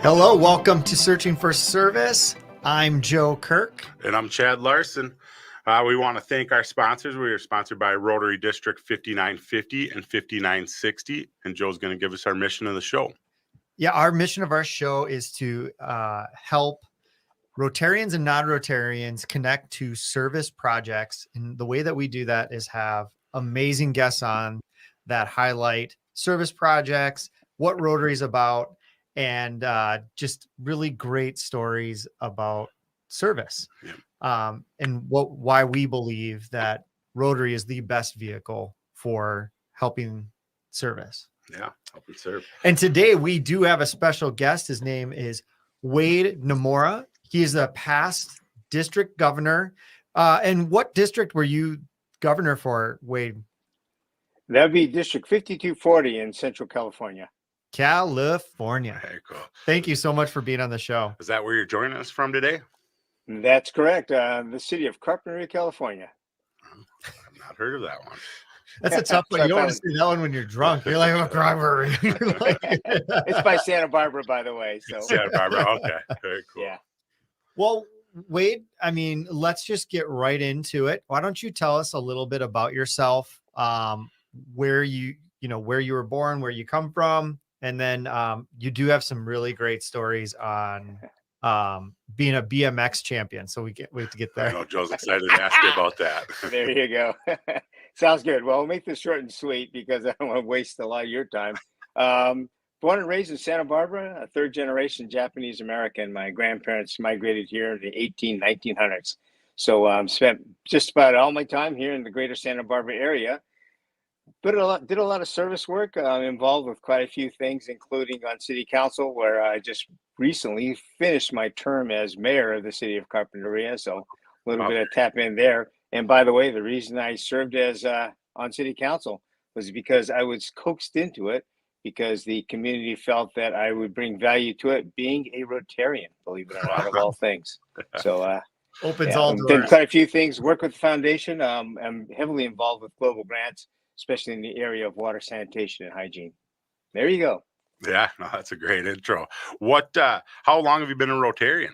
Hello, welcome to Searching for Service. I'm Joe Kirk. And I'm Chad Larson. We want to thank our sponsors. We are sponsored by Rotary District 5950 and 5960. And Joe's going to give us our mission of the show. Yeah, our mission of our show is to help Rotarians and non-Rotarians connect to service projects. And the way that we do that is have amazing guests on that highlight service projects, what Rotary is about, and just really great stories about service. Yeah. And why we believe that Rotary is the best vehicle for helping service. Yeah, helping serve. And today we do have a special guest. His name is Wade Nomura. He is a past district governor. And what district were you governor for, Wade? That'd be District 5240 in Central California. California. Very cool. Thank you so much for being on the show. Is that where you're joining us from today? That's correct. The city of Carpinteria, California. I've not heard of that one. That's a tough one. You don't want to say that one when you're drunk. You're like, oh, driver. It's by Santa Barbara, by the way. So Santa Barbara. Okay. Very cool. Yeah. Well, Wade, I mean, let's just get right into it. Why don't you tell us a little bit about yourself, where you were born, where you come from, and then you do have some really great stories on being a BMX champion. So we have to get there. I know Joe's excited to ask you about that. There you go. Sounds good. Well, I'll make this short and sweet because I don't want to waste a lot of your time. Born and raised in Santa Barbara, a third-generation Japanese American. My grandparents migrated here in the 1900s. So spent just about all my time here in the greater Santa Barbara area. But did a lot of service work, involved with quite a few things, including on city council, where I just recently finished my term as mayor of the city of Carpinteria. So a little bit of tap in there. And by the way, the reason I served as on city council was because I was coaxed into it because the community felt that I would bring value to it, being a Rotarian, believe it or not, of all things. So opens all doors. Did quite a few things. Work with the foundation. I'm heavily involved with global grants, especially in the area of water, sanitation, and hygiene. There you go. Yeah, no, that's a great intro. How long have you been a Rotarian?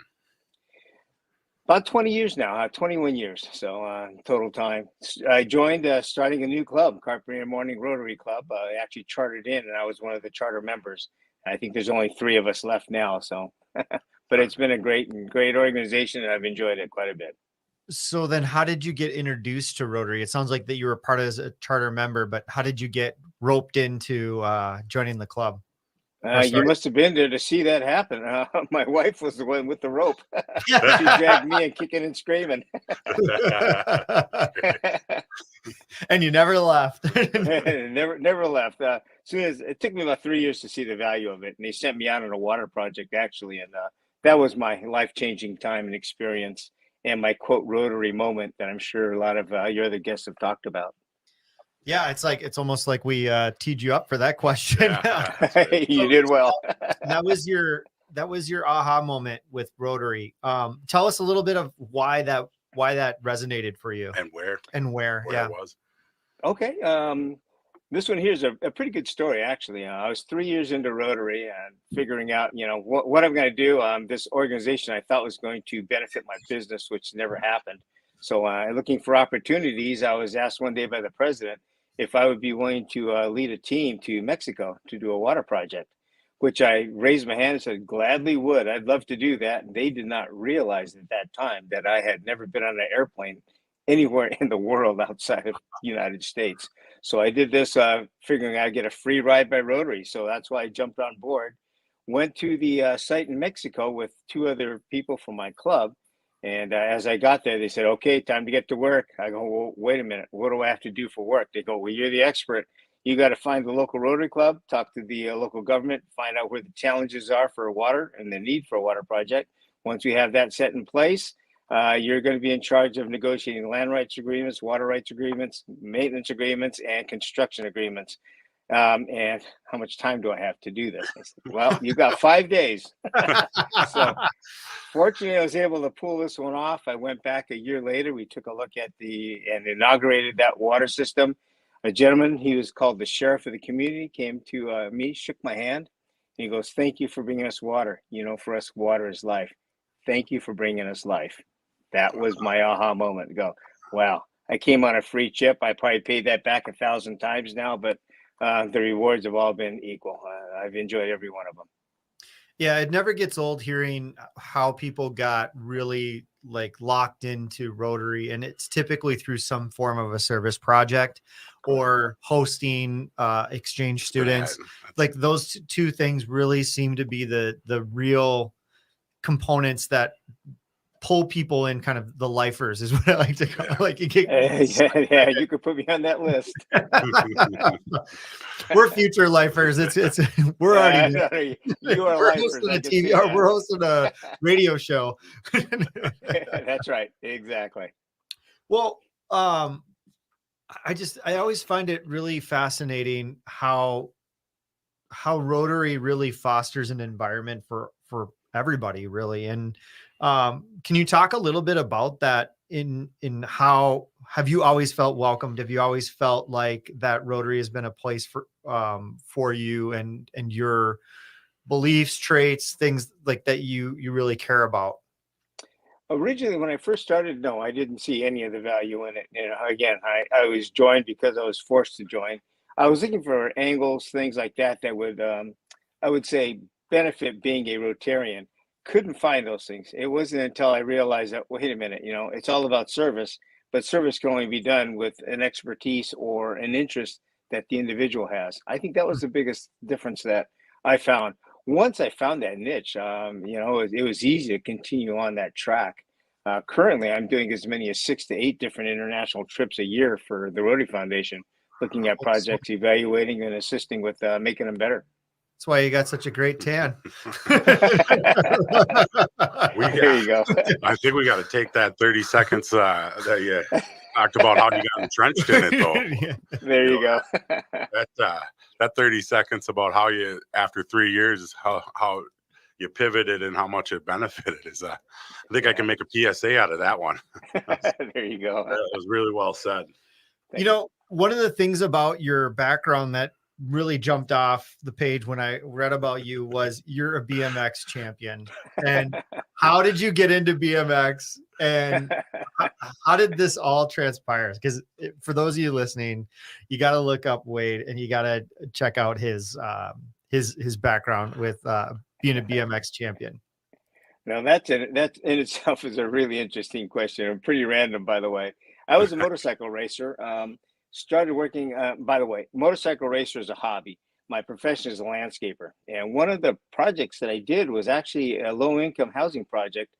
About 20 years now, 21 years. So total time. I joined starting a new club, Carpinteria Morning Rotary Club. I actually chartered in, and I was one of the charter members. I think there's only 3 of us left now. So, but it's been a great organization, and I've enjoyed it quite a bit. So then how did you get introduced to Rotary? It sounds like that you were part as a charter member, but how did you get roped into joining the club? You must have been there to see that happen. My wife was the one with the rope. She dragged me in kicking and screaming. And you never left. never left. Soon as it took me about 3 years to see the value of it, and they sent me out on a water project actually, and that was my life-changing time and experience, and my quote Rotary moment that I'm sure a lot of your other guests have talked about. Yeah, it's almost like we teed you up for that question. Yeah. You did well. that was your aha moment with Rotary. Tell us a little bit of why that resonated for you and where yeah, it was. Okay. This one here is a pretty good story, actually. I was 3 years into Rotary and figuring out, what I'm going to do. This organization I thought was going to benefit my business, which never happened. So looking for opportunities, I was asked one day by the president if I would be willing to lead a team to Mexico to do a water project, which I raised my hand and said, gladly would. I'd love to do that. And they did not realize at that time that I had never been on an airplane anywhere in the world outside of the United States. So I did this figuring I'd get a free ride by Rotary. So that's why I jumped on board, went to the site in Mexico with 2 other people from my club. And as I got there, they said, okay, time to get to work. I go, well, wait a minute. What do I have to do for work? They go, well, you're the expert. You got to find the local Rotary Club, talk to the local government, find out where the challenges are for water and the need for a water project. Once we have that set in place, you're going to be in charge of negotiating land rights agreements, water rights agreements, maintenance agreements, and construction agreements. And how much time do I have to do this? I said, well, you've got 5 days. So fortunately, I was able to pull this one off. I went back a year later. We took a look at and inaugurated that water system. A gentleman, he was called the sheriff of the community, came to me, shook my hand, And he goes, "Thank you for bringing us water. You know, for us, water is life. Thank you for bringing us life." That was my aha moment. Go, wow, I came on a free chip. I probably paid that back 1,000 times now, but the rewards have all been equal. I've enjoyed every one of them. Yeah, it never gets old hearing how people got really like locked into Rotary, and it's typically through some form of a service project or hosting exchange students. Like those two things really seem to be the real components that pull people in, kind of the lifers is what I like to call it. Like Yeah, you could put me on that list. We're future lifers. It's we're already you are we're lifers. hosting a TV or we're hosting a radio show. That's right. Exactly. Well, I always find it really fascinating how Rotary really fosters an environment for everybody, really. And can you talk a little bit about that in how have you always felt welcomed? Have you always felt like that Rotary has been a place for you and your beliefs, traits, things like that you really care about? Originally, when I first started, no, I didn't see any of the value in it. You know, again, I was joined because I was forced to join. I was looking for angles, things like that, that would, I would say, benefit being a Rotarian. Couldn't find those things. It wasn't until I realized that, wait a minute, you know, it's all about service, but service can only be done with an expertise or an interest that the individual has. I think that was the biggest difference that I found. Once I found that niche, you know, it was easy to continue on that track. Currently, I'm doing as many as 6 to 8 different international trips a year for the Rotary Foundation, looking at projects, evaluating, and assisting with making them better. That's why you got such a great tan. There you go. I think we got to take that 30 seconds that you talked about how you got entrenched in it, though. Yeah. There you go. That 30 seconds about how you, after 3 years, is how you pivoted and how much it benefited is I think I can make a PSA out of that one. There you go. That was really well said. You know, one of the things about your background that really jumped off the page when I read about you was you're a BMX champion. And how did you get into BMX? And how did this all transpire? Because for those of you listening, you got to look up Wade and you got to check out his background with being a BMX champion. Now that in itself is a really interesting question and pretty random, by the way. I was a motorcycle racer. Started working, by the way, motorcycle racer is a hobby. My profession is a landscaper. And one of the projects that I did was actually a low-income housing project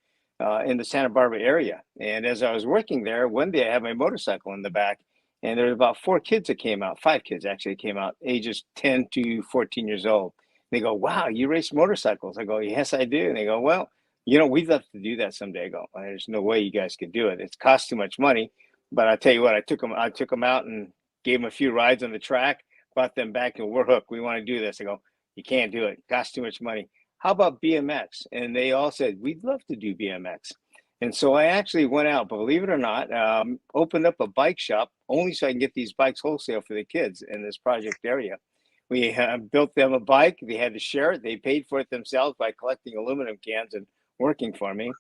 in the Santa Barbara area. And as I was working there, one day I had my motorcycle in the back, and there were about 4 kids that came out, 5 kids actually came out, ages 10 to 14 years old. They go, "Wow, you race motorcycles?" I go, "Yes, I do." And they go, "Well, you know, we'd love to do that someday." I go, "There's no way you guys could do it. It costs too much money." But I tell you what, I took them out and gave them a few rides on the track, brought them back, and we're hooked. We want to do this. I go, "You can't do it. It costs too much money. How about BMX?" And they all said, "We'd love to do BMX." And so I actually went out, believe it or not, opened up a bike shop only so I can get these bikes wholesale for the kids in this project area. We built them a bike. They had to share it. They paid for it themselves by collecting aluminum cans and working for me.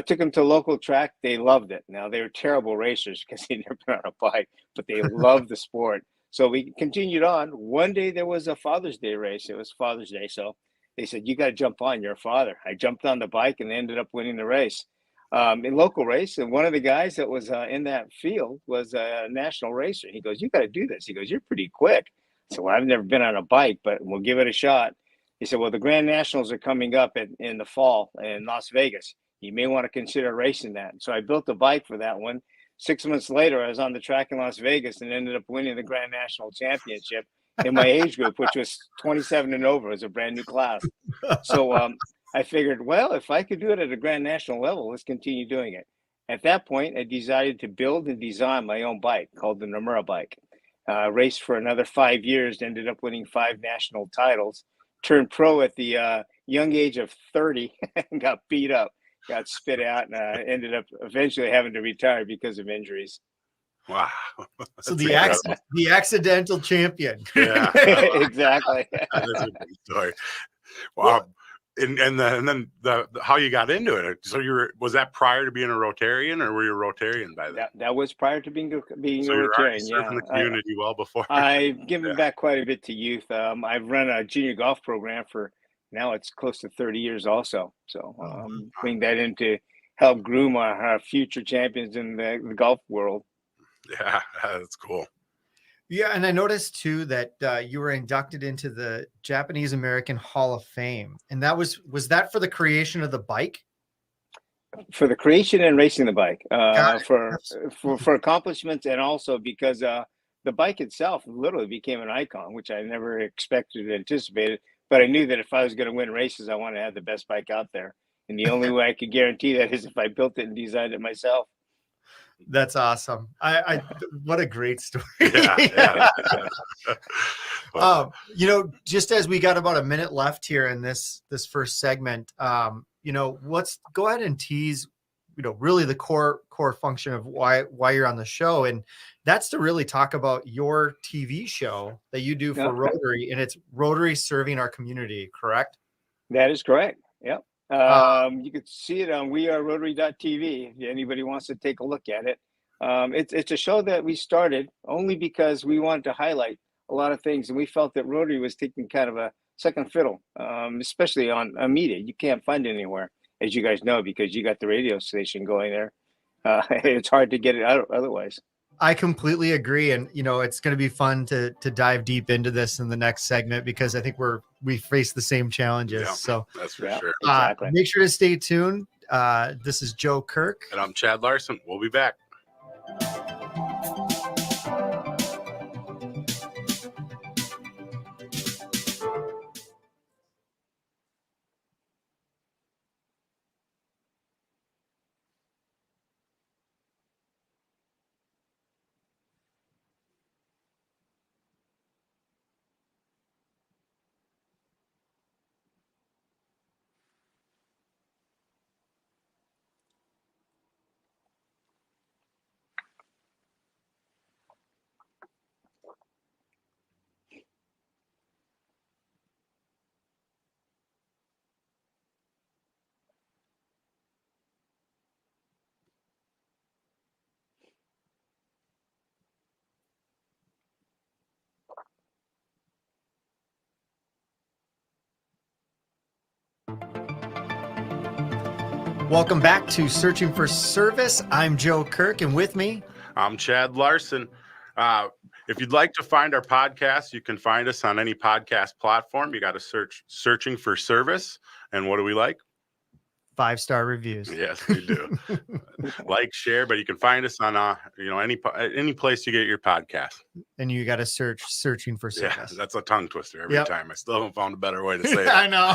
Took them to a local track. They loved it. Now, they were terrible racers because they'd never been on a bike, but they loved the sport. So we continued on. One day there was a Father's Day race. It was Father's Day. So they said, "You got to jump on. You're a father." I jumped on the bike and ended up winning the race. In local race, and one of the guys that was in that field was a national racer. He goes, "You got to do this." He goes, "You're pretty quick." I said, "Well, I've never been on a bike, but we'll give it a shot." He said, "Well, the Grand Nationals are coming up in the fall in Las Vegas. You may want to consider racing that." So I built a bike for that one. 6 months later, I was on the track in Las Vegas and ended up winning the Grand National Championship in my age group, which was 27 and over. It was a brand new class. So I figured, well, if I could do it at a Grand National level, let's continue doing it. At that point, I decided to build and design my own bike called the Nomura bike. Raced for another 5 years, ended up winning 5 national titles, turned pro at the young age of 30 and got beat up. Got spit out, and ended up eventually having to retire because of injuries. Wow. So the accidental champion. Yeah. Exactly. That is a great story. Wow. And then the how you got into it. So was that prior to being a Rotarian, or were you a Rotarian by then? That was prior to being a So you're already Rotarian. serving the community well before. I've given Yeah. back quite a bit to youth. I've run a junior golf program for now it's close to 30 years also. So bring that in to help groom our future champions in the golf world. Yeah, that's cool. Yeah, and I noticed too that you were inducted into the Japanese American Hall of Fame, and was that for the creation of the bike? For the creation and racing the bike, Got it. for accomplishments, and also because the bike itself literally became an icon, which I never expected or anticipated. But I knew that if I was going to win races, I wanted to have the best bike out there, and the only way I could guarantee that is if I built it and designed it myself. That's awesome. I what a great story. Yeah. You know, just as we got about a minute left here in this first segment, you know, let's go ahead and tease, you know, really the core function of why you're on the show, and that's to really talk about your TV show that you do for Rotary, and it's Rotary Serving Our Community, correct? That is correct. Yep. You could see it on wearerotary.tv if anybody wants to take a look at it. It's a show that we started only because we wanted to highlight a lot of things, and we felt that Rotary was taking kind of a second fiddle, especially on media. You can't find it anywhere, as you guys know, because you got the radio station going there. It's hard to get it out otherwise. I completely agree. And, you know, it's going to be fun to dive deep into this in the next segment, because I think we face the same challenges. Yeah, so that's for sure. Exactly. Make sure to stay tuned. This is Joe Kirk. And I'm Chad Larson. We'll be back. Welcome back to Searching for Service. I'm Joe Kirk, and with me, I'm Chad Larson. If you'd like to find our podcast, you can find us on any podcast platform. You got to search Searching for Service. And what do we like? 5-star reviews. Yes, we do. Like, share, but you can find us on any place you get your podcast. And you got to Searching for Service. Yeah, that's a tongue twister every time. I still haven't found a better way to say it. I know.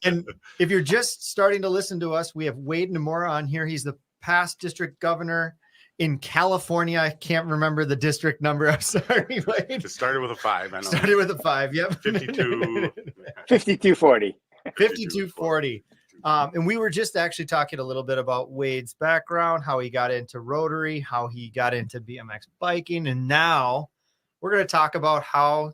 And if you're just starting to listen to us, we have Wade Nomura on here. He's the past district governor in California. I can't remember the district number. I'm sorry, Wade. It started with a 5. I know. Started with a 5. Yep. 5240. 5240. And we were just actually talking a little bit about Wade's background, how he got into Rotary, how he got into BMX biking. And now we're going to talk about how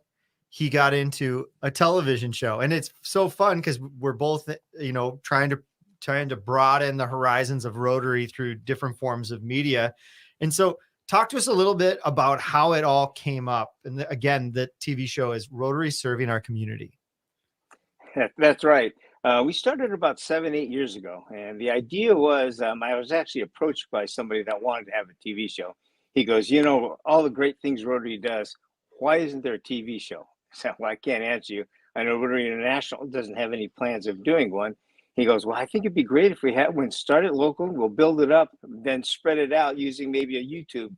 he got into a television show. And it's so fun because we're both, you know, trying to broaden the horizons of Rotary through different forms of media. And so talk to us a little bit about how it all came up. And again, the TV show is Rotary Serving Our Community. That's right. We started about 7-8 years ago, and the idea was I was actually approached by somebody that wanted to have a TV show. He goes, you know, all the great things Rotary does, why isn't there a TV show? I said, well, I can't answer you. I know Rotary International doesn't have any plans of doing one. He goes, well, I think it'd be great if we had one. Start it local, we'll build it up, then spread it out using maybe a YouTube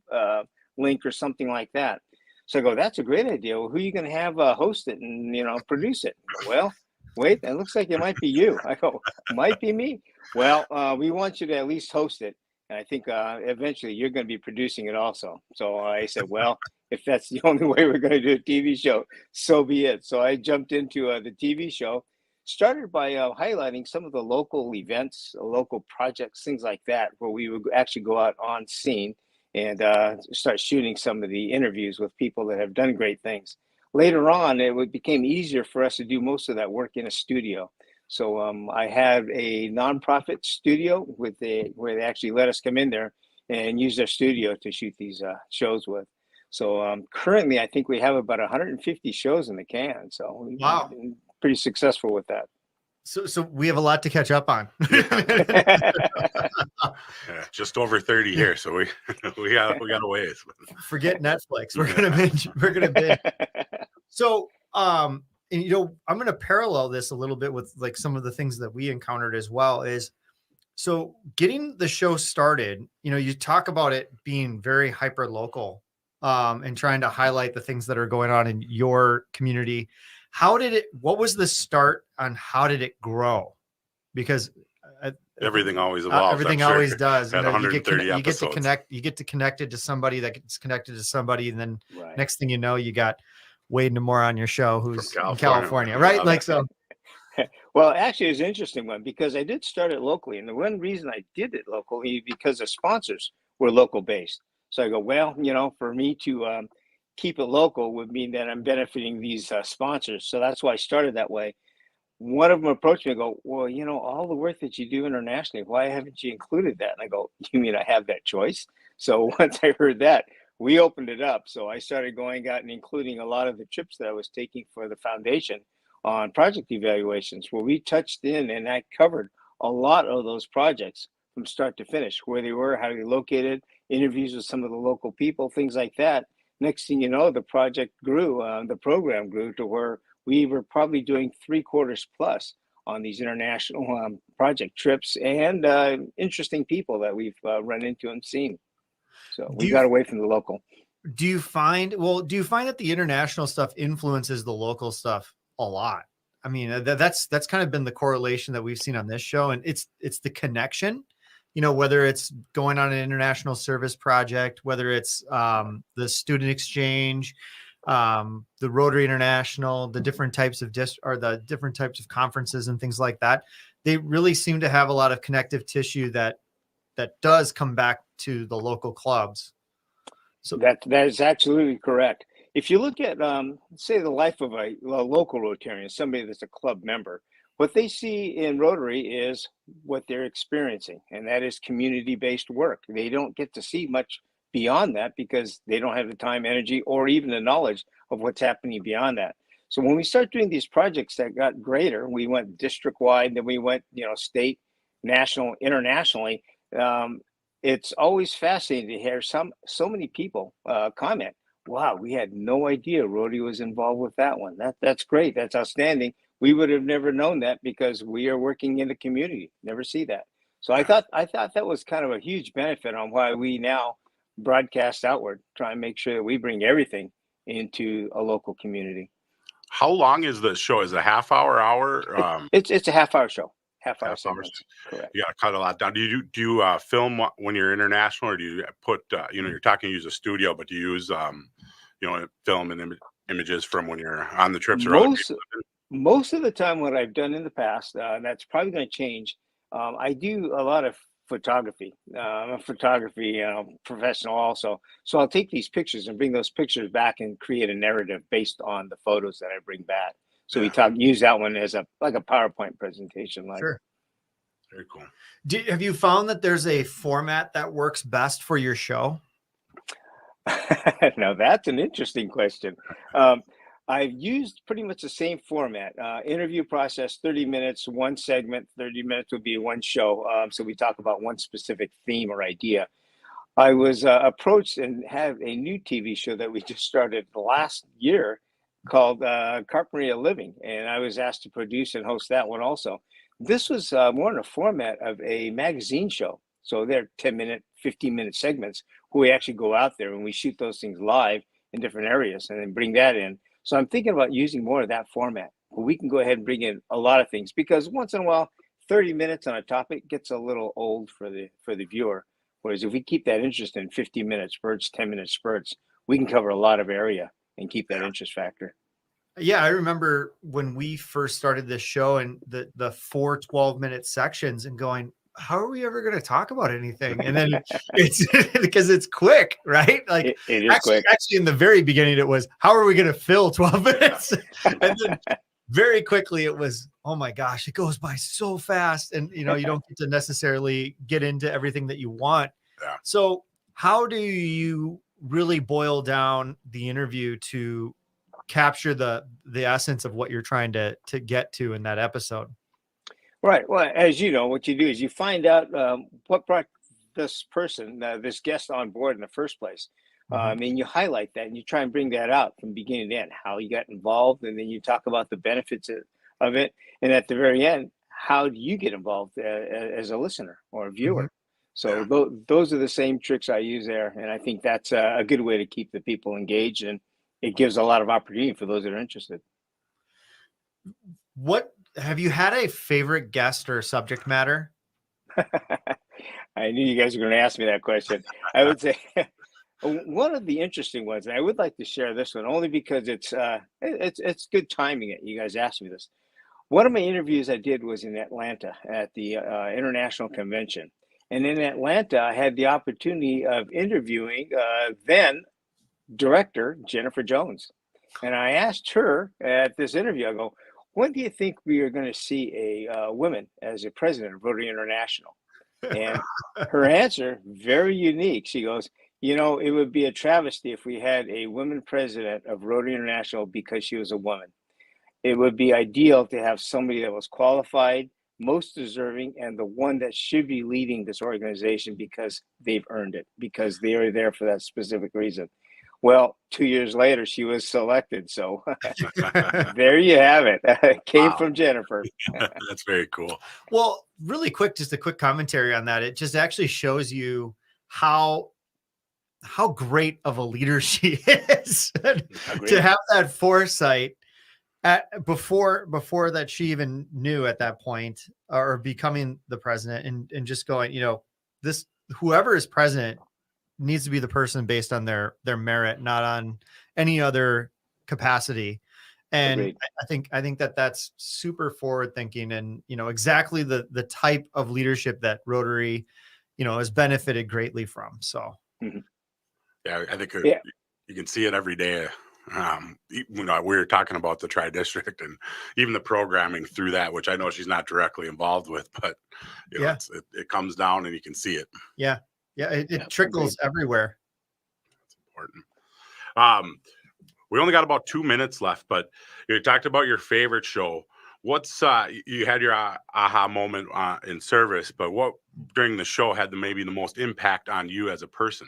link or something like that. So I go, that's a great idea. Well, who are you going to have host it and, you know, produce it? Go, well, wait, it looks like it might be you. I go, might be me. Well, we want you to at least host it. And I think eventually you're going to be producing it also. So I said, well, if that's the only way we're going to do a TV show, so be it. So I jumped into the TV show, started by highlighting some of the local events, local projects, things like that, where we would actually go out on scene and start shooting some of the interviews with people that have done great things. later on, became easier for us to do most of that work in a studio. So I have a nonprofit studio where they actually let us come in there and use their studio to shoot these shows with. So currently, I think we have about 150 shows in the can. So we've Wow. been pretty successful with that. So we have a lot to catch up on. Yeah, just over 30 here, so we got a ways. Forget Netflix. We're gonna binge. We're gonna binge. So and, you know, I'm gonna parallel this a little bit with like some of the things that we encountered as well. Is so getting the show started. You know, you talk about it being very hyper local, and trying to highlight the things that are going on in your community. What was the start on how did it grow? Because Everything always evolves. Everything always does. You know, you get to connected to somebody that gets connected to somebody. And then Right. next thing you know, you got Wade Nomura on your show, who's in California, right? Like, so. Well, actually, it's an interesting one because I did start it locally. And the one reason I did it locally because the sponsors were local based. So I go, well, you know, for me to keep it local would mean that I'm benefiting these sponsors. So that's why I started that way. One of them approached me and go, well, you know, all the work that you do internationally, why haven't you included that? And I go, you mean I have that choice? So once I heard that, we opened it up. So I started going out and including a lot of the trips that I was taking for the foundation on project evaluations, where we touched in and I covered a lot of those projects from start to finish, where they were, how they located, interviews with some of the local people, things like that. Next thing you know, the project grew, the program grew to where we were probably doing 3/4 plus on these international project trips and interesting people that we've run into and seen. So we got away from the local. Do you find that the international stuff influences the local stuff a lot? I mean, that's kind of been the correlation that we've seen on this show, and it's the connection, you know, whether it's going on an international service project, whether it's the student exchange, the Rotary International, the different types of the different types of conferences and things like that. They really seem to have a lot of connective tissue that does come back to the local clubs. So that is absolutely correct. If you look at, say, the life of a local Rotarian, somebody that's a club member, what they see in Rotary is what they're experiencing, and that is community-based work. They don't get to see much beyond that because they don't have the time, energy, or even the knowledge of what's happening beyond that. So when we start doing these projects that got greater, we went district-wide, then we went, you know, state, national, internationally. It's always fascinating to hear so many people comment, wow, we had no idea Rotary was involved with that one. That's great. That's outstanding. We would have never known that because we are working in the community. Never see that. So I thought that was kind of a huge benefit on why we now broadcast outward, try and make sure that we bring everything into a local community. How long is the show? Is it a half hour? It's a half-hour show. Half-hour Half hours. segments. Correct. You got to cut a lot down. Do you film when you're international, or do you put you know, you're talking use a studio, but do you use you know, film and images from when you're on the trips? Or most of the time, what I've done in the past, that's probably going to change. I do a lot of photography. I'm a photography professional also, so I'll take these pictures and bring those pictures back and create a narrative based on the photos that I bring back. So we use that one as like a PowerPoint presentation. Sure. Very cool. Have you found that there's a format that works best for your show? Now that's an interesting question. I've used pretty much the same format. Interview process, 30 minutes, one segment, 30 minutes would be one show. So we talk about one specific theme or idea. I was approached and have a new TV show that we just started last year called Carpentry Living, and I was asked to produce and host that one also. This was more in the format of a magazine show. So they're 10-minute, 15-minute segments where we actually go out there and we shoot those things live in different areas and then bring that in. So I'm thinking about using more of that format where we can go ahead and bring in a lot of things, because once in a while, 30 minutes on a topic gets a little old for the viewer. Whereas if we keep that interest in 15-minute spurts, 10-minute spurts, we can cover a lot of area and keep that interest factor. Yeah, I remember when we first started this show and the 4 12-minute sections and going, how are we ever going to talk about anything? And then it's because it's quick, right? Like It is quick. Actually, in the very beginning, it was, how are we going to fill 12 minutes? And then very quickly it was, oh my gosh, it goes by so fast. And, you don't get to necessarily get into everything that you want. Yeah. So how do you really boil down the interview to capture the essence of what you're trying to get to in that episode? Right. Well, as you know, what you do is you find out what brought this person, this guest on board in the first place. And you highlight that and you try and bring that out from beginning to end, how you got involved. And then you talk about the benefits of it. And at the very end, how do you get involved as a listener or a viewer? So those are the same tricks I use there. And I think that's a good way to keep the people engaged. And it gives a lot of opportunity for those that are interested. What have you had a favorite guest or subject matter? I knew you guys were going to ask me that question. I would say one of the interesting ones, and I would like to share this one only because it's good timing. You guys asked me this. One of my interviews I did was in Atlanta at the International Convention. And in Atlanta, I had the opportunity of interviewing then director Jennifer Jones. And I asked her at this interview, I go, when do you think we are going to see a woman as a president of Rotary International? And her answer, very unique. She goes, it would be a travesty if we had a woman president of Rotary International because she was a woman. It would be ideal to have somebody that was qualified, most deserving, and the one that should be leading this organization because they've earned it, because they are there for that specific reason. Well, 2 years later, she was selected. So there you have it. Came from Jennifer. That's very cool. Well, really quick, just a quick commentary on that. It just actually shows you how great of a leader she is to have that foresight before that she even knew at that point or becoming the president and just going, this, whoever is president needs to be the person based on their merit, not on any other capacity. And Agreed. I think that that's super forward thinking and, exactly the type of leadership that Rotary, has benefited greatly from. So, yeah, I think you can see it every day. We were talking about the Tri-District and even the programming through that, which I know she's not directly involved with, but it comes down and you can see it. Yeah. It trickles everywhere. That's important. We only got about 2 minutes left, but you talked about your favorite show. What's you had your aha moment in service, but what during the show had maybe the most impact on you as a person?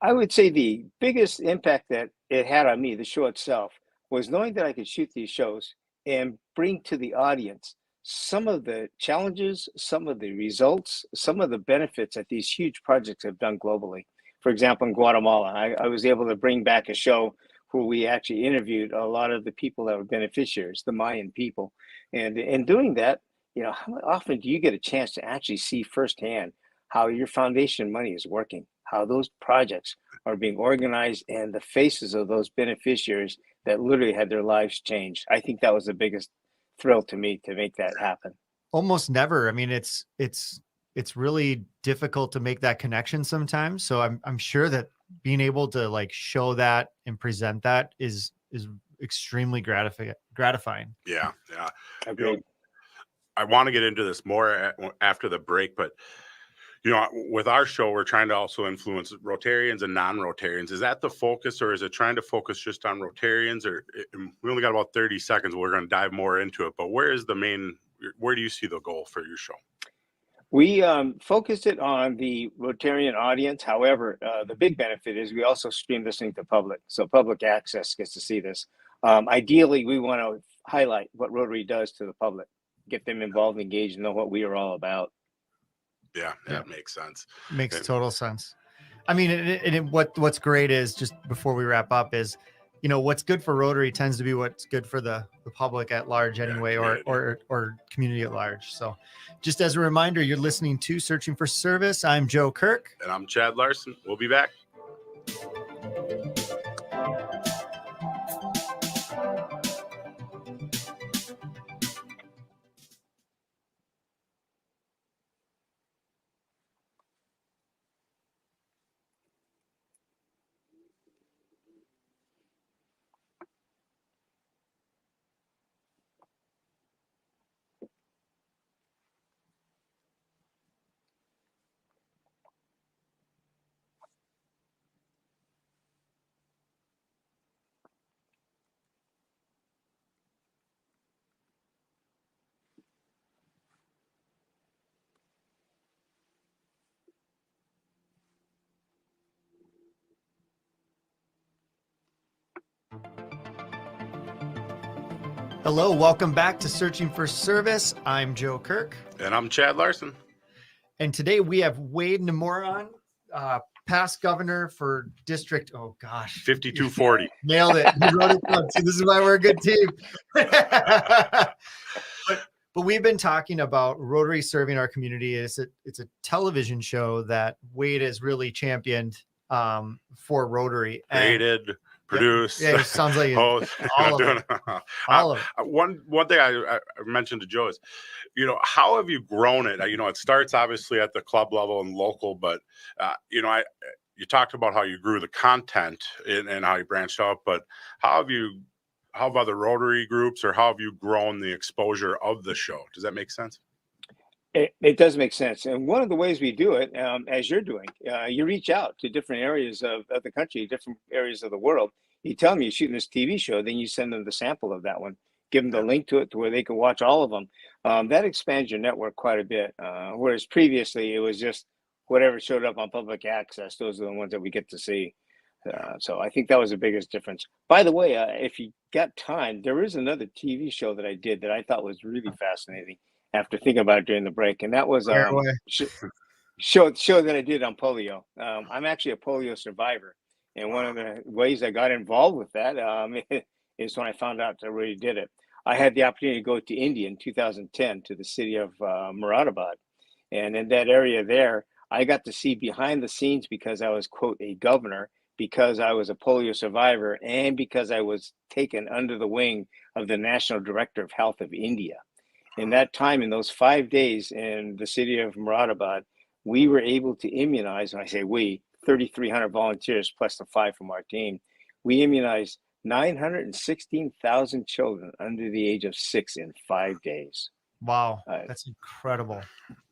I would say the biggest impact that it had on me, the show itself, was knowing that I could shoot these shows and bring to the audience some of the challenges, some of the results, some of the benefits that these huge projects have done globally. For example, in Guatemala, I was able to bring back a show where we actually interviewed a lot of the people that were beneficiaries, the Mayan people. And in doing that, how often do you get a chance to actually see firsthand how your foundation money is working, how those projects are being organized, and the faces of those beneficiaries that literally had their lives changed? I think that was the biggest thrill to me to make that happen. Almost never. I mean, it's really difficult to make that connection sometimes. So I'm sure that being able to show that and present that is extremely gratifying. Yeah. Agreed. I want to get into this more after the break, but with our show, we're trying to also influence Rotarians and non-Rotarians. Is that the focus, or is it trying to focus just on Rotarians? Or we only got about 30 seconds. We're going to dive more into it, but where do you see the goal for your show? We focused it on the Rotarian audience. However, the big benefit is we also stream this thing to public. So public access gets to see this. Ideally, we want to highlight what Rotary does to the public, get them involved, engaged, and know what we are all about. Yeah, that makes sense. Makes total sense. I mean, what's great is, just before we wrap up, is what's good for Rotary tends to be what's good for the public at large anyway, or community at large. So just as a reminder, you're listening to Searching for Service. I'm Joe Kirk. And I'm Chad Larson. We'll be back. Hello, welcome back to Searching for Service. I'm Joe Kirk. And I'm Chad Larson. And today we have Wade Nomura on, past governor for District, 5240. Nailed it. You wrote it down. See, this is why we're a good team. But we've been talking about Rotary serving our community. It's a television show that Wade has really championed for Rotary. Created, produced. Yeah, it sounds like all of it. All of it. One thing I mentioned to Joe is, how have you grown it? It starts obviously at the club level and local, but you talked about how you grew the content and how you branched out, but how have other Rotary groups, or how have you grown the exposure of the show? Does that make sense? It does make sense. And one of the ways we do it, as you're doing, you reach out to different areas of the country, different areas of the world. You tell them you're shooting this TV show, then you send them the sample of that one, give them the link to it to where they can watch all of them. That expands your network quite a bit. Whereas previously it was just whatever showed up on public access. Those are the ones that we get to see. So I think that was the biggest difference. By the way, if you got time, there is another TV show that I did that I thought was really fascinating after thinking about it during the break. And that was show that I did on polio. I'm actually a polio survivor. And one of the ways I got involved with that is when I found out that I really did it. I had the opportunity to go to India in 2010 to the city of Moradabad. And in that area there, I got to see behind the scenes because I was, quote, a governor, because I was a polio survivor, and because I was taken under the wing of the National Director of Health of India. In that time, in those 5 days in the city of Moradabad, we were able to immunize, and I say we, 3,300 volunteers plus the 5 from our team. We immunized 916,000 children under the age of 6 in 5 days. Wow, that's incredible.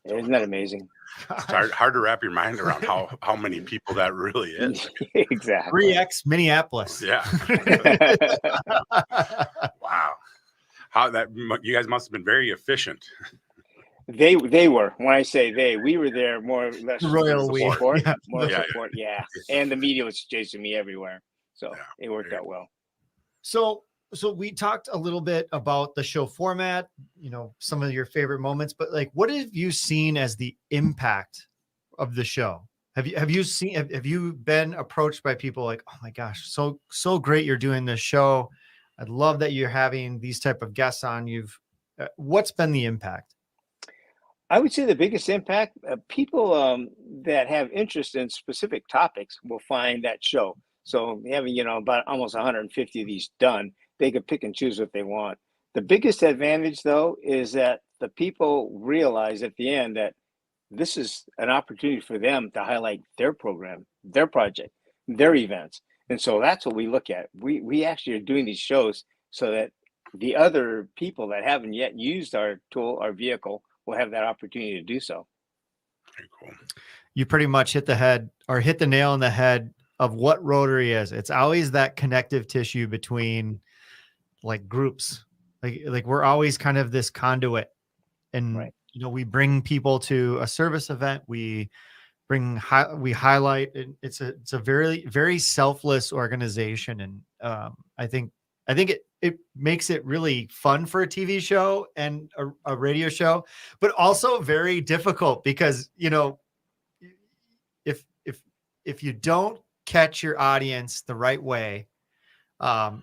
Isn't that amazing? It's hard to wrap your mind around how many people that really is. Exactly. 3x Minneapolis. Yeah. Wow. You guys must have been very efficient. They were. When I say they, we were there more or less. Royal we. Support. Yeah. More support. Yeah. And the media was chasing me everywhere. So it worked out well. So we talked a little bit about the show format, some of your favorite moments, but what have you seen as the impact of the show? Have you been approached by people like, oh my gosh, so great you're doing this show. I love that you're having these type of guests on. What's been the impact? I would say the biggest impact, people that have interest in specific topics will find that show. So having, about almost 150 of these done, they can pick and choose what they want. The biggest advantage, though, is that the people realize at the end that this is an opportunity for them to highlight their program, their project, their events. And so that's what we look at. We actually are doing these shows so that the other people that haven't yet used our tool, our vehicle, will have that opportunity to do so. Very cool. You pretty much hit the nail on the head of what Rotary is. It's always that connective tissue between groups. Like we're always kind of this conduit, and we bring people to a service event. We highlight. It's a very, very selfless organization, and I think it makes it really fun for a TV show and a radio show, but also very difficult because if you don't catch your audience the right way,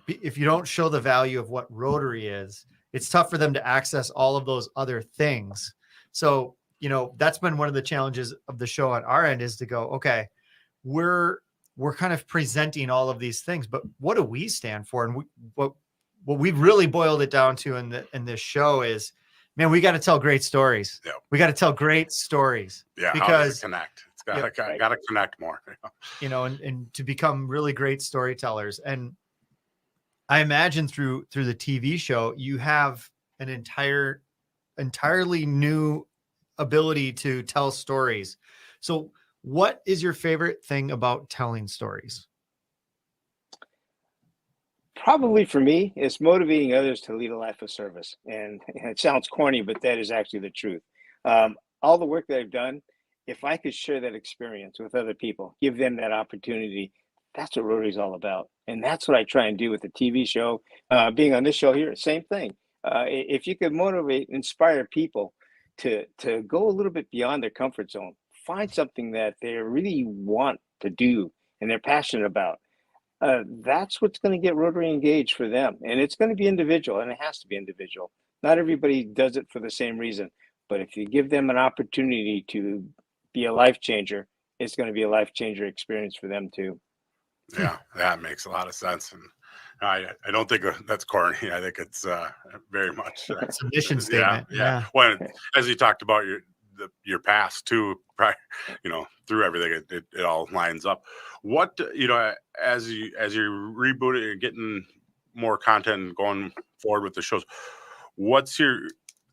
if you don't show the value of what Rotary is, it's tough for them to access all of those other things. So, that's been one of the challenges of the show on our end, is to go, okay, we're kind of presenting all of these things, but what do we stand for? And what we've really boiled it down to in this show is, man, we got to tell great stories. Yeah. We got to tell great stories. Yeah. Because connect. It's got to connect more. And to become really great storytellers. And I imagine through the TV show, you have an entirely new ability to tell stories. So what is your favorite thing about telling stories? Probably for me, it's motivating others to lead a life of service. And it sounds corny, but that is actually the truth. All the work that I've done, if I could share that experience with other people, give them that opportunity, That's what Rotary's all about. And that's what I try and do with the TV show. Being on this show here, same thing. If you could motivate, inspire people to go a little bit beyond their comfort zone, find something that they really want to do and they're passionate about, that's what's going to get Rotary engaged for them. And it's going to be individual, and it has to be individual. Not everybody does it for the same reason. But if you give them an opportunity to be a life changer, it's going to be a life changer experience for them too. Yeah, that makes a lot of sense. And I don't think that's corny. I think it's very much It's a mission statement. Yeah. When, as you talked about your past too, through everything, it all lines up. What, as you're rebooting and getting more content and going forward with the shows,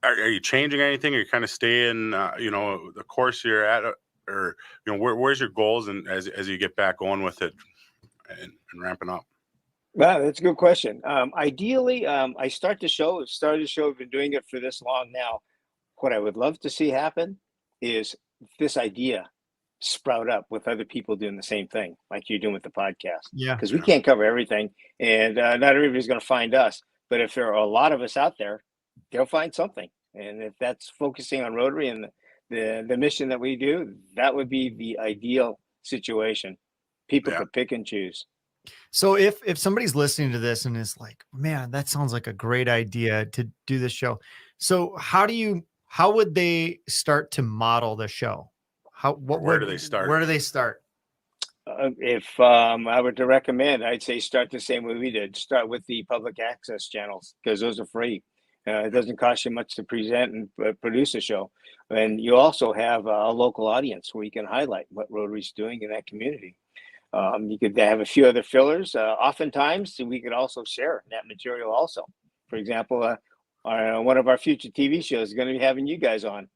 are you changing anything? Are you kind of staying, the course you're at, or where's your goals, and as you get back going with it and ramping up? Well, that's a good question. Ideally, I started the show. I've been doing it for this long now. What I would love to see happen is this idea sprout up with other people doing the same thing, like you're doing with the podcast. Yeah. Because we can't cover everything, and not everybody's going to find us. But if there are a lot of us out there, they'll find something. And if that's focusing on Rotary and the mission that we do, that would be the ideal situation. People could pick and choose. So if somebody's listening to this and is like, man, that sounds like a great idea to do this show. So how would they start to model the show? Where do they start? Where do they start? If I were to recommend, I'd say start the same way we did. Start with the public access channels, because those are free. It doesn't cost you much to present and produce a show. And you also have a local audience where you can highlight what Rotary's doing in that community. You could have a few other fillers. Oftentimes, we could also share that material also. For example, one of our future TV shows is going to be having you guys on.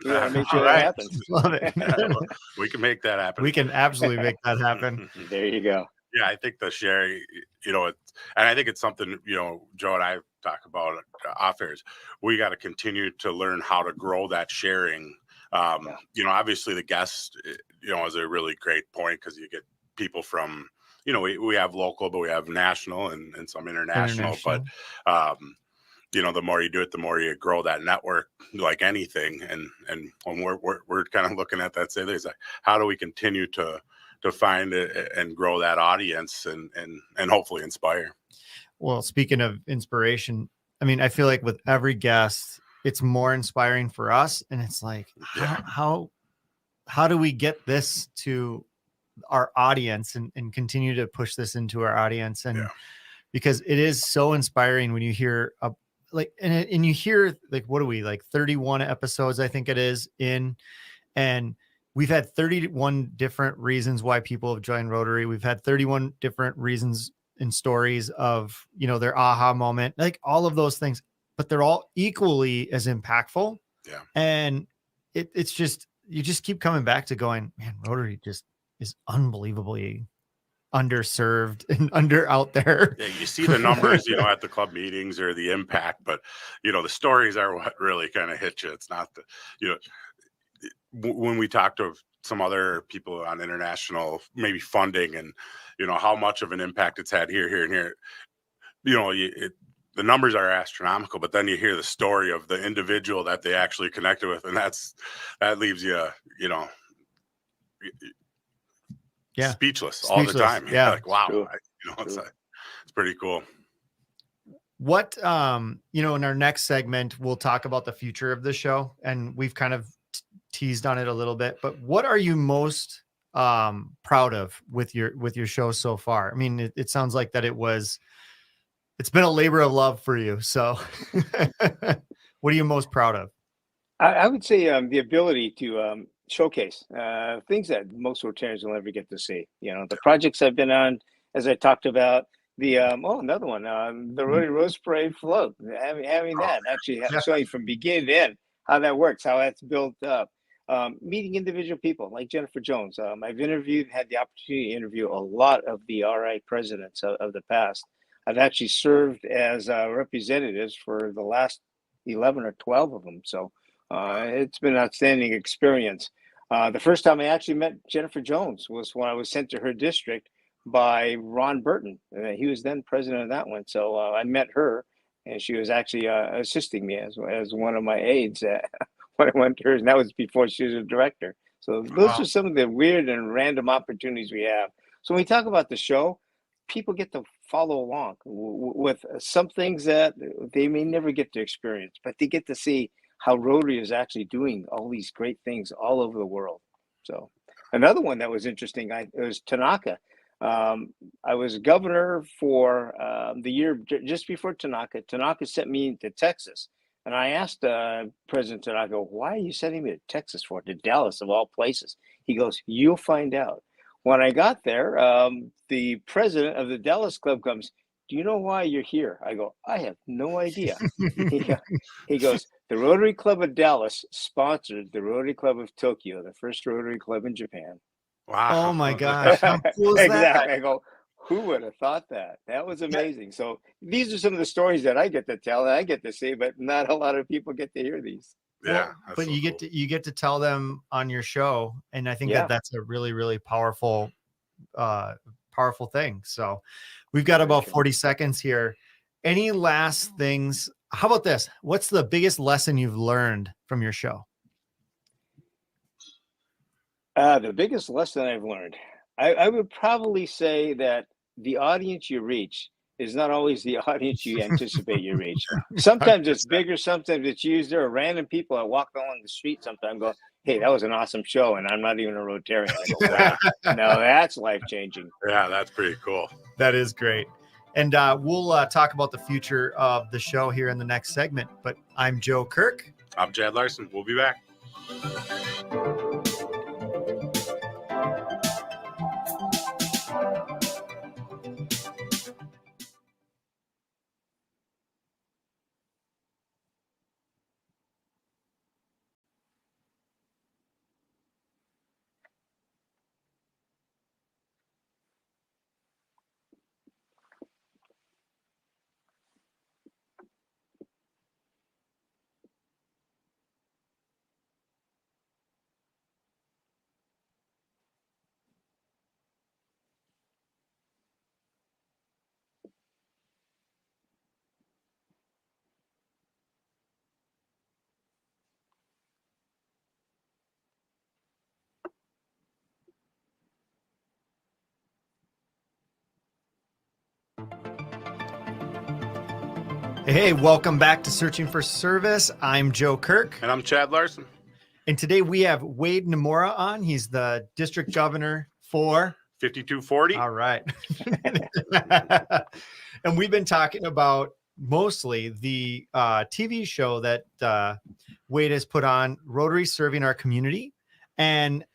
We want to make sure that happens. Love it. We can make that happen. We can absolutely make that happen. There you go. Yeah, I think the sharing, and I think it's something, Joe and I talk about off airs. We got to continue to learn how to grow that sharing. Obviously the guests, is a really great point, because you get people from, we have local, but we have national and some international. But, the more you do it, the more you grow that network, like anything. And when we're kind of looking at that, say, there's like, how do we continue to find it and grow that audience and hopefully inspire? Well, speaking of inspiration, I mean, I feel like with every guest, it's more inspiring for us. And it's like, how do we get this to our audience and continue to push this into our audience? And because it is so inspiring when you hear and you hear, like, what are we, like 31 episodes, I think it is in, and we've had 31 different reasons why people have joined Rotary. We've had 31 different reasons and stories of, their aha moment, like all of those things, but they're all equally as impactful. Yeah. And it's just, you just keep coming back to going, man, Rotary just is unbelievably underserved and out there. Yeah, you see the numbers, at the club meetings or the impact, but the stories are what really kind of hit you. It's not when we talk to some other people on international, maybe funding and, how much of an impact it's had here and here, the numbers are astronomical, but then you hear the story of the individual that they actually connected with. And that leaves you, speechless all the time. Yeah. Like, wow, it's pretty cool. What, in our next segment, we'll talk about the future of the show, and we've kind of teased on it a little bit, but what are you most proud of with your show so far? I mean, it sounds like that it's been a labor of love for you. So what are you most proud of? I would say the ability to showcase things that most Rotarians will never get to see. The projects I've been on, as I talked about, the another one, the Rotary Rose Parade float, having that actually showing from beginning to end how that works, how that's built up. Meeting individual people like Jennifer Jones. I've had the opportunity to interview a lot of the RI presidents of the past. I've actually served as representatives for the last 11 or 12 of them. So it's been an outstanding experience. The first time I actually met Jennifer Jones was when I was sent to her district by Ron Burton. He was then president of that one. So I met her, and she was actually assisting me as one of my aides when I went to hers, and that was before she was a director. So those Wow. are some of the weird and random opportunities we have. So when we talk about the show, people get to follow along with some things that they may never get to experience, but they get to see how Rotary is actually doing all these great things all over the world. So another one that was interesting, it was Tanaka. I was governor for the year just before Tanaka. Tanaka sent me to Texas. And I asked President Tanaka, why are you sending me to Texas for, to Dallas of all places? He goes, you'll find out. When I got there, the president of the Dallas club comes, do you know why you're here? I go, I have no idea. He goes, the Rotary Club of Dallas sponsored the Rotary Club of Tokyo, the first Rotary Club in Japan. Wow. Oh my gosh, how cool is that? Exactly. I go, who would have thought that? That was amazing. So these are some of the stories that I get to tell and I get to see, but not a lot of people get to hear these. Yeah. Well, that's but so you cool. get to tell them on your show, and I think Yeah. that that's a really, really powerful powerful thing. So we've got about 40 seconds here. Any last things? How about this? What's the biggest lesson you've learned from your show? The biggest lesson I've learned, I would probably say that the audience you reach is not always the audience you anticipate you reach. Sometimes it's bigger, sometimes it's used. There are random people that walk along the street sometimes go, hey, that was an awesome show, and I'm not even a Rotarian. I go, wow, no, that's life-changing. Yeah, that's pretty cool. That is great. And we'll talk about the future of the show here in the next segment. But I'm Joe Kirk. I'm Chad Larson. We'll be back. Hey, welcome back to Searching for Service. I'm Joe Kirk. And I'm Chad Larson. And today we have Wade Nomura on. He's the district governor for 5240. All right. And we've been talking about mostly the TV show that Wade has put on, Rotary Serving Our Community. And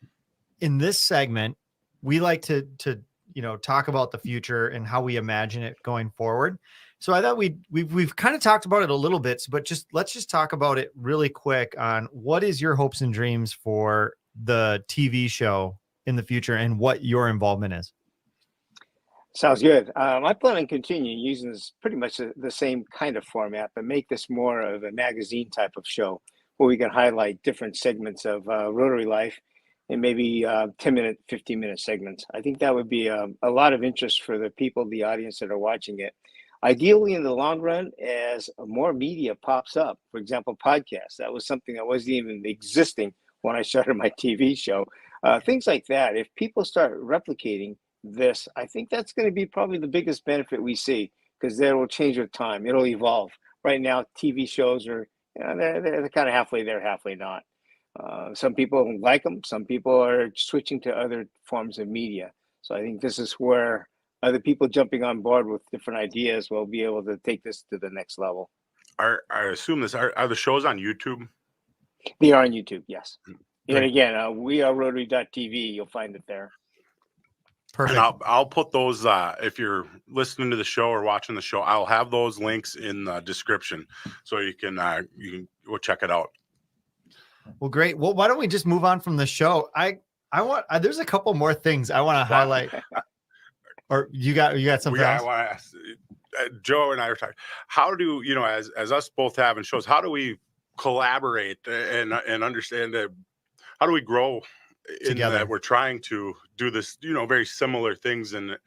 in this segment, we like to talk about the future and how we imagine it going forward. So I thought we've kind of talked about it a little bit, but let's just talk about it really quick on what is your hopes and dreams for the TV show in the future and what your involvement is. Sounds good. I plan on continuing using this pretty much the same kind of format, but make this more of a magazine type of show where we can highlight different segments of Rotary life and maybe 10-minute, 15-minute segments. I think that would be a lot of interest for the people, the audience that are watching it. Ideally, in the long run, as more media pops up, for example, podcasts, that was something that wasn't even existing when I started my TV show. Things like that, if people start replicating this, I think that's going to be probably the biggest benefit we see, because that will change with time. It'll evolve. Right now, TV shows are, they're kind of halfway there, halfway not. Some people like them. Some people are switching to other forms of media. So I think this is where other people jumping on board with different ideas will be able to take this to the next level. I assume are the shows on YouTube? They are on YouTube, yes. Great. And again, we are Rotary.tv. You'll find it there. Perfect. And I'll put those, if you're listening to the show or watching the show, I'll have those links in the description so you can go check it out. Well, great. Well, why don't we just move on from the show? There's a couple more things I want to highlight. Or you got something else? I want to ask, Joe and I were talking, how do, as us both having shows, how do we collaborate and understand that, how do we grow in that we're trying to do this, very similar things, and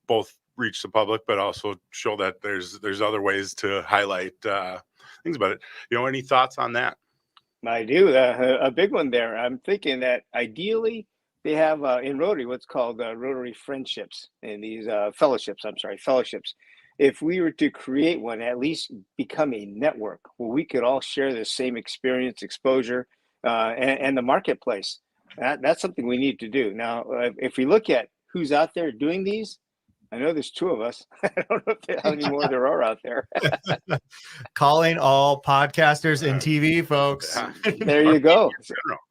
both reach the public, but also show that there's other ways to highlight things about it. Any thoughts on that? I do. A big one there. I'm thinking that ideally they have in Rotary what's called Rotary friendships and these fellowships. If we were to create one, at least become a network where we could all share the same experience, exposure, and the marketplace. That's something we need to do. Now, if we look at who's out there doing these, I know there's two of us. I don't know how many more there are out there. Calling all podcasters and TV folks. There you go.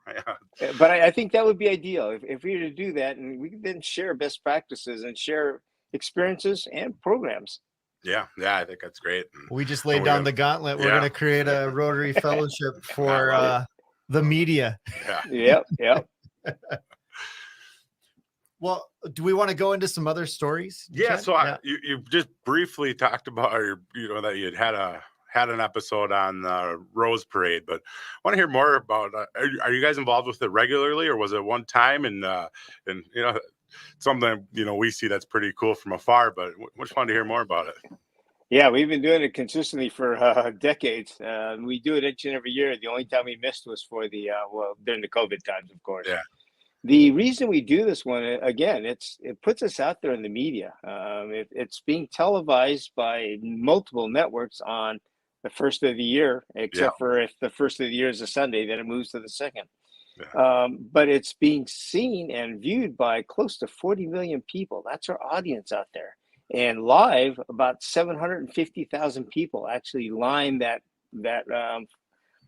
Yeah. But I think that would be ideal if we were to do that, and we could then share best practices and share experiences and programs. Yeah, I think that's great. We just laid down the gauntlet. We're going to create a Rotary Fellowship for the media. Yep. Well, do we want to go into some other stories? Yeah. So you just briefly talked about, that you had an episode on the Rose Parade, but I want to hear more about. Are you guys involved with it regularly, or was it one time? And something we see that's pretty cool from afar, but we just wanted to hear more about it. Yeah, we've been doing it consistently for decades. We do it each and every year. The only time we missed was for the during the COVID times, of course. Yeah. The reason we do this one, again, it puts us out there in the media. It's being televised by multiple networks on the first of the year, except for if the first of the year is a Sunday, then it moves to the second. Yeah. But it's being seen and viewed by close to 40 million people. That's our audience out there. And live, about 750,000 people actually line that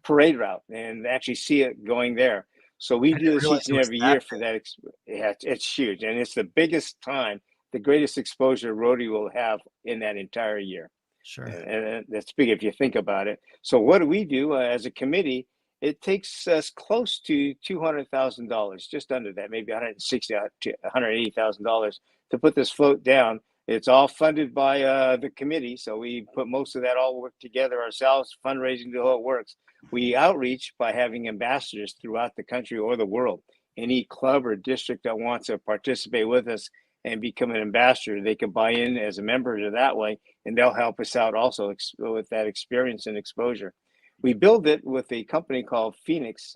parade route and actually see it going there. So we do this each and every year for that. It's huge. And it's the biggest time, the greatest exposure Rotary will have in that entire year. Sure. And that's big if you think about it. So what do we do as a committee? It takes us close to $200,000, just under that, maybe $160,000 to $180,000 to put this float down. It's all funded by the committee. So we put most of that all work together ourselves, fundraising, the whole it works. We outreach by having ambassadors throughout the country or the world. Any club or district that wants to participate with us and become an ambassador, they can buy in as a member that way, and they'll help us out also with that experience and exposure. We build it with a company called Phoenix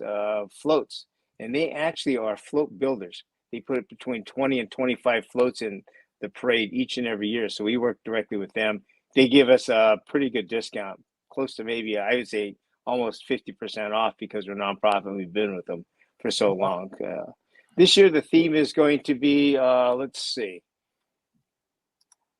Floats, and they actually are float builders. They put between 20 and 25 floats in the parade each and every year. So we work directly with them. They give us a pretty good discount, close to maybe, I would say, almost 50% off because we're a nonprofit and we've been with them for so long. This year, the theme is going to be, let's see.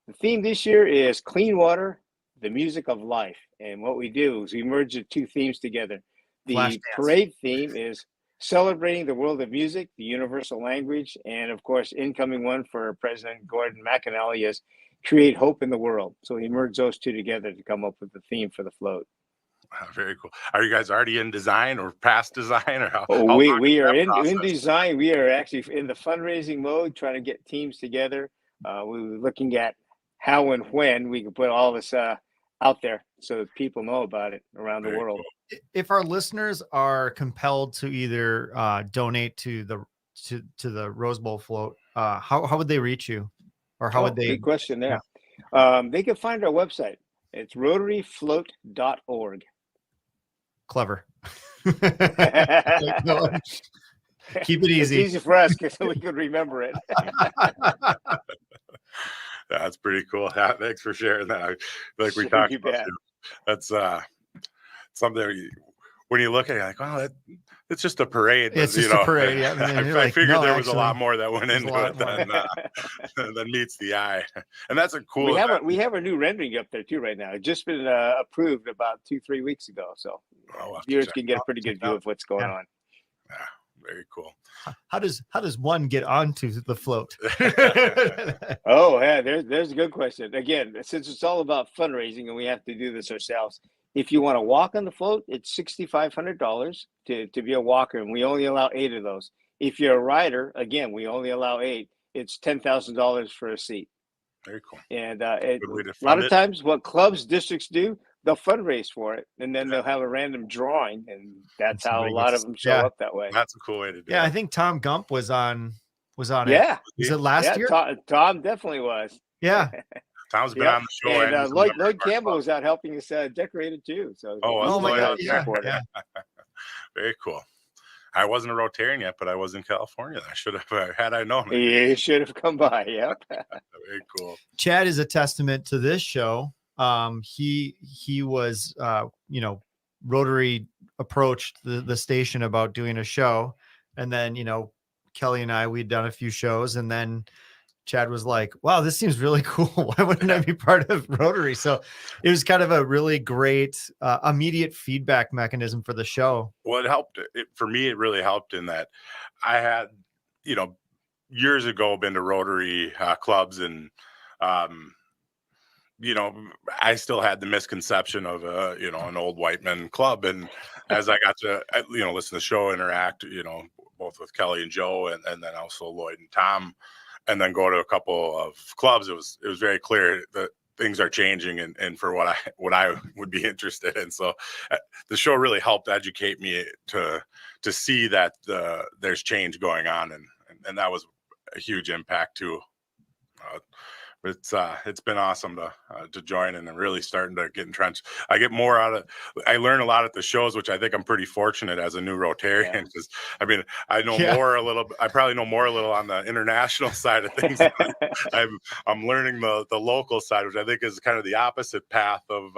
The theme this year is clean water, the music of life. And what we do is we merge the two themes together. The parade theme is celebrating the world of music, the universal language, and of course, incoming one for President Gordon McAnally is create hope in the world. So we merge those two together to come up with the theme for the float. Wow, very cool. Are you guys already in design or past design, or how? We are in design. We are actually in the fundraising mode, trying to get teams together. We were looking at how and when we can put all this out there so that people know about it around the world. Cool. If our listeners are compelled to either donate to the Rose Bowl float, how would they reach you, or how would they? Good question there. Yeah. They can find our website. It's rotaryfloat.org. Clever. Keep it easy. It's easy for us because we can remember it. That's pretty cool. Thanks for sharing that. Like we talked about, that's something when you look at it, like, oh, it's just a parade. It's just a parade. Yeah. I figured there was a lot more that went into it than meets the eye. And that's a cool. We have a new rendering up there too right now. It's just been approved about 2-3 weeks ago, so viewers can get a pretty good view of what's going on. Yeah, very cool. How does one get onto the float? Oh, yeah, there's a good question. Again, since it's all about fundraising and we have to do this ourselves. If you want to walk on the float, it's $6,500 to be a walker, and we only allow 8 of those. If you're a rider, again, we only allow 8. It's $10,000 for a seat. Very cool. And a lot of times what clubs, districts do, they'll fundraise for it, and then they'll have a random drawing, and that's how a somebody lot gets- of them show yeah. up that way. That's a cool way to do Yeah, it. I think Tom Gump was on it. Yeah, Was it last year? Tom definitely was. Yeah. Tom's been Yep. on the show. And he's a Lloyd member of our Campbell club. was out helping us decorate it too. So Oh, he's Oh my a God. big Yeah. supporter. Yeah. Very cool. I wasn't a Rotarian yet, but I was in California. I should have, had I known it. You should have come by. Yep. Very cool. Chad is a testament to this show. He was, Rotary approached the station about doing a show, and then, Kelly and we'd done a few shows, and then Chad was like, wow, this seems really cool. Why wouldn't I be part of Rotary? So it was kind of a really great immediate feedback mechanism for the show. Well, it helped. For me, it really helped in that I had, years ago been to Rotary clubs, and, I still had the misconception of an old white men club. And as I got to, listen to the show, interact, both with Kelly and Joe, and then also Lloyd and Tom, and then go to a couple of clubs, it was very clear that things are changing, and for what I would be interested in. So the show really helped educate me to see that there's change going on, and that was a huge impact too. It's been awesome to join and really starting to get entrenched. I get more I learn a lot at the shows, which I think I'm pretty fortunate as a new Rotarian, because I know more a little. I probably know more a little on the international side of things. I'm learning the local side, which I think is kind of the opposite path of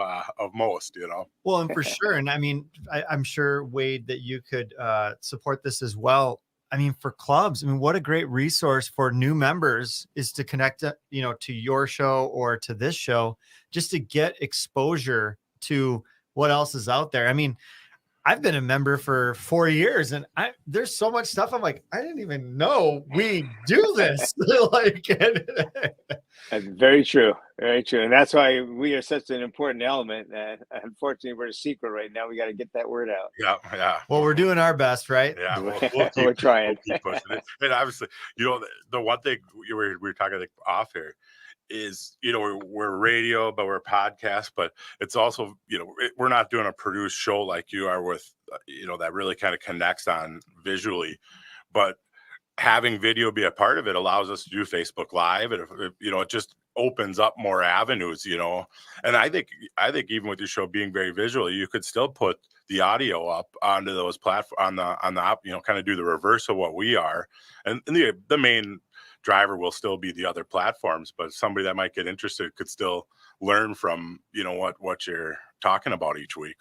most. Well, and for sure, and I'm sure, Wade, that you could support this as well. For clubs, what a great resource for new members is to connect, to your show or to this show, just to get exposure to what else is out there. I've been a member for 4 years, and there's so much stuff. I'm like, I didn't even know we do this. That's very true. Very true. And that's why we are such an important element. Unfortunately, we're a secret right now. We got to get that word out. Yeah. Well, we're doing our best, right? Yeah. We're trying. We'll keep pushing it. And obviously, the one thing we were talking off here is, we're radio, but we're a podcast, but it's also, we're not doing a produced show like you are with, that really kind of connects on visually, but having video be a part of it allows us to do Facebook Live. And, it just opens up more avenues, and I think even with your show being very visual, you could still put the audio up onto those platforms on the kind of do the reverse of what we are. And the main driver will still be the other platforms, but somebody that might get interested could still learn from, what you're talking about each week.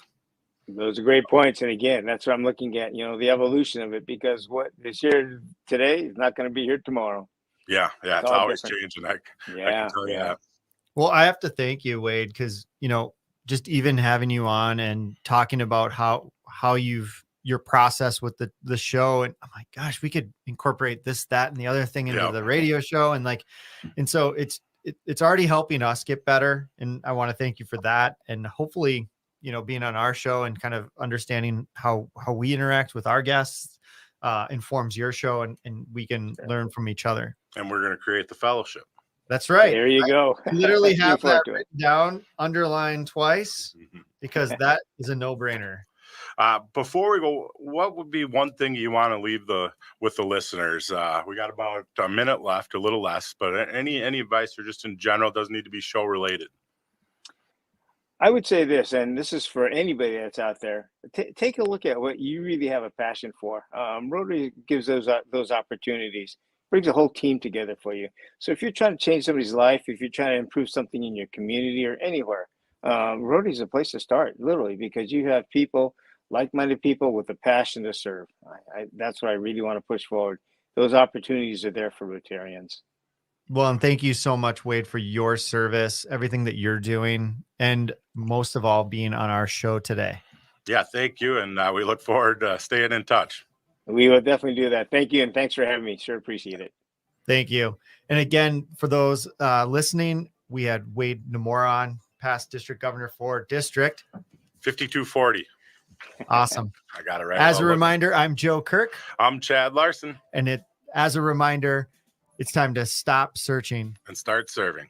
Those are great points. And again, that's what I'm looking at, the evolution of it, because what is here today is not going to be here tomorrow. Yeah. It's always changing. I can tell you that. Well, I have to thank you, Wade, because, just even having you on and talking about how your process with the show, and oh my gosh, we could incorporate this, that, and the other thing into the radio show. And so it's already helping us get better. And I want to thank you for that. And hopefully, being on our show and kind of understanding how we interact with our guests informs your show, and we can learn from each other. And we're going to create the fellowship. That's right. There you go. I literally have that written down, underlined twice, because that is a no-brainer. Before we go, what would be one thing you want to leave with the listeners? We got about a minute left, a little less, but any advice, or just in general, doesn't need to be show related? I would say this, and this is for anybody that's out there. Take a look at what you really have a passion for. Rotary gives those opportunities, brings a whole team together for you. So if you're trying to change somebody's life, if you're trying to improve something in your community or anywhere, Rotary is a place to start, literally, because you have people, like-minded people with a passion to serve. That's what I really want to push forward. Those opportunities are there for Rotarians. Well, and thank you so much, Wade, for your service, everything that you're doing, and most of all, being on our show today. Yeah, thank you. And we look forward to staying in touch. We will definitely do that. Thank you. And thanks for having me. Sure appreciate it. Thank you. And again, for those listening, we had Wade Nomura on, past district governor for District 5240. Awesome. I got it right. As a reminder, I'm Joe Kirk. I'm Chad Larson. And as a reminder, it's time to stop searching and start serving.